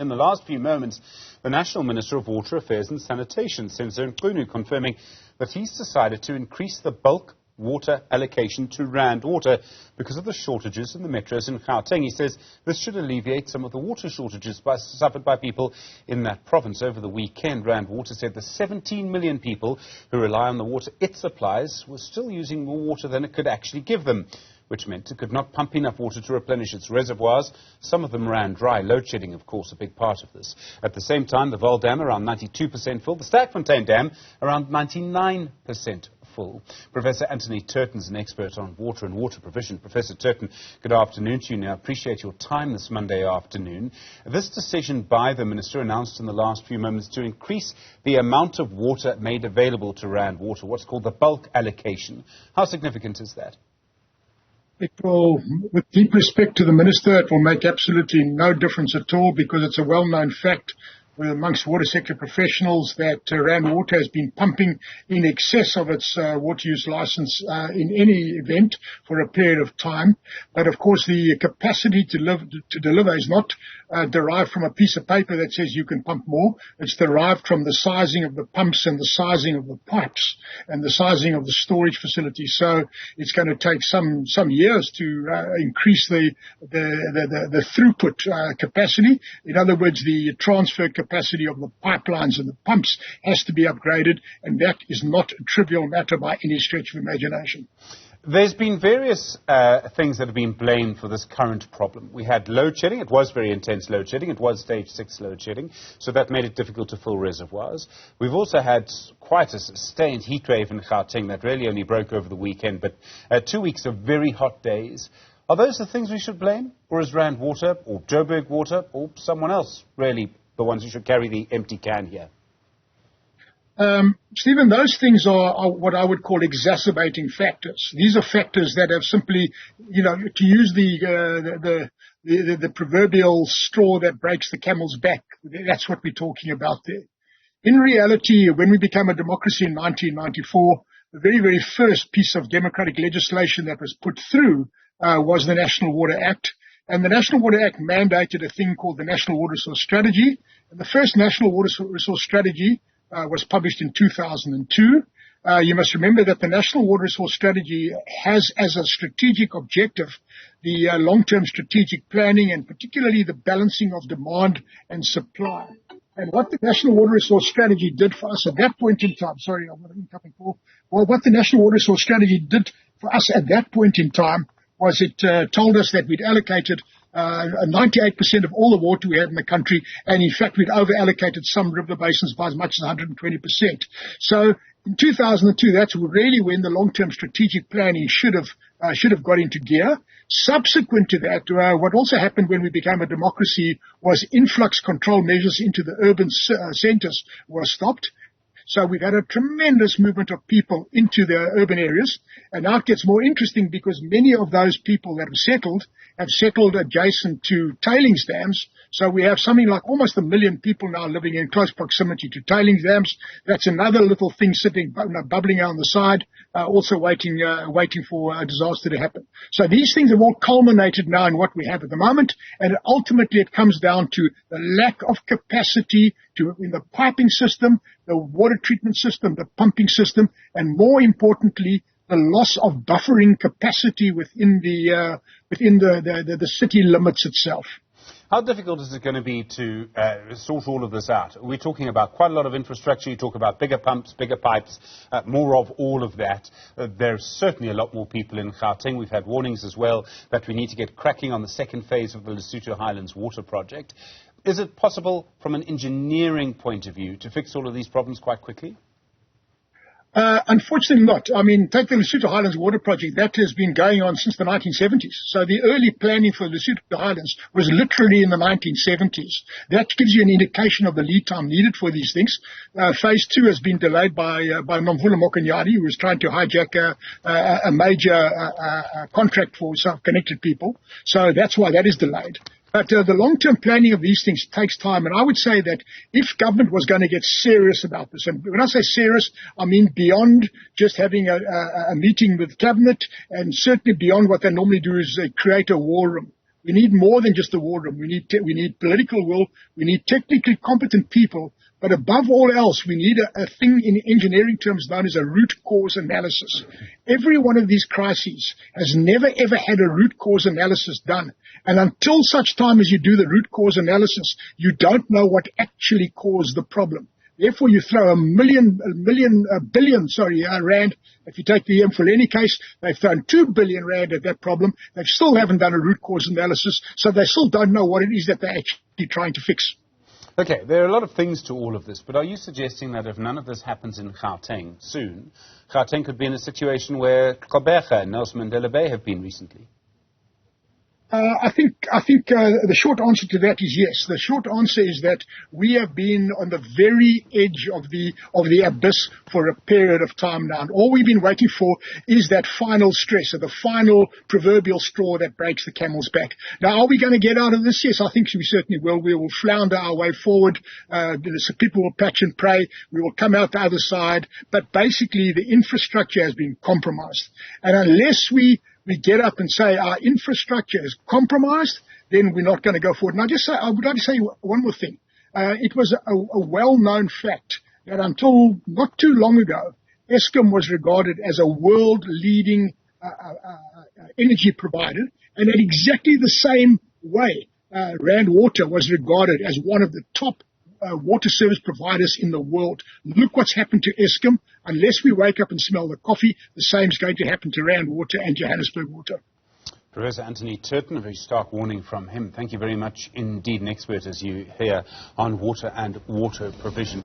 In the last few moments, the National Minister of Water Affairs and Sanitation, Senzo Mchunu, confirming that he's decided to increase the bulk water allocation to Rand Water because of the shortages in the metros in Gauteng. He says this should alleviate some of the water shortages suffered by people in that province. Over the weekend, Rand Water said the 17 million people who rely on the water it supplies were still using more water than it could actually give them, which meant it could not pump enough water to replenish its reservoirs. Some of them ran dry. Load shedding, of course, a big part of this. At the same time, the Vaal Dam around 92% full, the Sterkfontein Dam around 99% full. Professor Anthony Turton is an expert on water and water provision. Professor Turton, good afternoon to you. Now, I appreciate your time this Monday afternoon. This decision by the Minister announced in the last few moments to increase the amount of water made available to Rand Water, what's called the bulk allocation. How significant is that? It will, with deep respect to the Minister, it will make absolutely no difference at all because it's a well-known fact amongst water sector professionals that Rand Water has been pumping in excess of its water use license in any event for a period of time. But of course the capacity to deliver is not derived from a piece of paper that says you can pump more. It's derived from the sizing of the pumps and the sizing of the pipes and the sizing of the storage facility. So it's going to take some years to increase the throughput capacity. In other words, the transfer capacity of the pipelines and the pumps has to be upgraded, and that is not a trivial matter by any stretch of imagination. There's been various things that have been blamed for this current problem. We had load shedding. It was very intense load shedding. It was stage 6 load shedding, so that made it difficult to fill reservoirs. We've also had quite a sustained heat wave in Gauteng that really only broke over the weekend, but 2 weeks of very hot days. Are those the things we should blame? Or is Rand Water or Joburg Water or someone else really the ones who should carry the empty can here? Stephen, those things are what I would call exacerbating factors. These are factors that have simply, to use the proverbial straw that breaks the camel's back. That's what we're talking about there. In reality, when we became a democracy in 1994, the very, very first piece of democratic legislation that was put through was the National Water Act. And the National Water Act mandated a thing called the National Water Resource Strategy. And the first National Water Resource Strategy was published in 2002. You must remember that the National Water Resource Strategy has as a strategic objective the long-term strategic planning and particularly the balancing of demand and supply. And what the National Water Resource Strategy did for us at that point in time, what the National Water Resource Strategy did for us at that point in time was it told us that we'd allocated 98% of all the water we had in the country, and in fact we'd over-allocated some river basins by as much as 120%. So in 2002, that's really when the long-term strategic planning should have got into gear. Subsequent to that, what also happened when we became a democracy was influx control measures into the urban centres were stopped. So we've had a tremendous movement of people into the urban areas. And now it gets more interesting because many of those people that have settled adjacent to tailings dams. So we have something like almost 1 million people now living in close proximity to tailings dams. That's another little thing sitting, bubbling on the side, also waiting for a disaster to happen. So these things have all culminated now in what we have at the moment. And ultimately it comes down to the lack of capacity in the piping system, the water treatment system, the pumping system, and more importantly, the loss of buffering capacity within the city limits itself. How difficult is it going to be to sort all of this out? We're talking about quite a lot of infrastructure. You talk about bigger pumps, bigger pipes, more of all of that. There's certainly a lot more people in Gauteng. We've had warnings as well that we need to get cracking on the second phase of the Lesotho Highlands water project. Is it possible from an engineering point of view to fix all of these problems quite quickly? Unfortunately not. I mean, take the Lesotho Highlands water project. That has been going on since the 1970s. So the early planning for Lesotho Highlands was literally in the 1970s. That gives you an indication of the lead time needed for these things. Phase 2 has been delayed by Nomvula Mokonyadi, who was trying to hijack a major contract for self-connected people. So that's why that is delayed. But the long-term planning of these things takes time, and I would say that if government was going to get serious about this, and when I say serious, I mean beyond just having a meeting with cabinet, and certainly beyond what they normally do is create a war room. We need more than just the war room. We need political will. We need technically competent people. But above all else, we need a thing in engineering terms known as a root cause analysis. Every one of these crises has never ever had a root cause analysis done. And until such time as you do the root cause analysis, you don't know what actually caused the problem. Therefore, you throw a billion rand. If you take the Mfuleni case, they've thrown 2 billion rand at that problem. They still haven't done a root cause analysis, so they still don't know what it is that they're actually trying to fix. Okay, there are a lot of things to all of this, but are you suggesting that if none of this happens in Gauteng soon, Gauteng could be in a situation where Gqeberha and Nelson Mandela Bay have been recently? I think the short answer to that is yes. The short answer is that we have been on the very edge of the abyss for a period of time now. And all we've been waiting for is that final stress, or the final proverbial straw that breaks the camel's back. Now, are we going to get out of this? Yes, I think we certainly will. We will flounder our way forward. So people will patch and pray. We will come out the other side. But basically, the infrastructure has been compromised. And unless we get up and say our infrastructure is compromised, then we're not going to go forward. And I would like to say one more thing. It was a well-known fact that until not too long ago, Eskom was regarded as a world-leading energy provider, and in exactly the same way, Rand Water was regarded as one of the top water service providers in the world. Look what's happened to Eskom. Unless we wake up and smell the coffee, the same is going to happen to Rand Water and Johannesburg Water. Professor Anthony Turton, a very stark warning from him. Thank you very much indeed. An expert, as you hear, on water and water provision.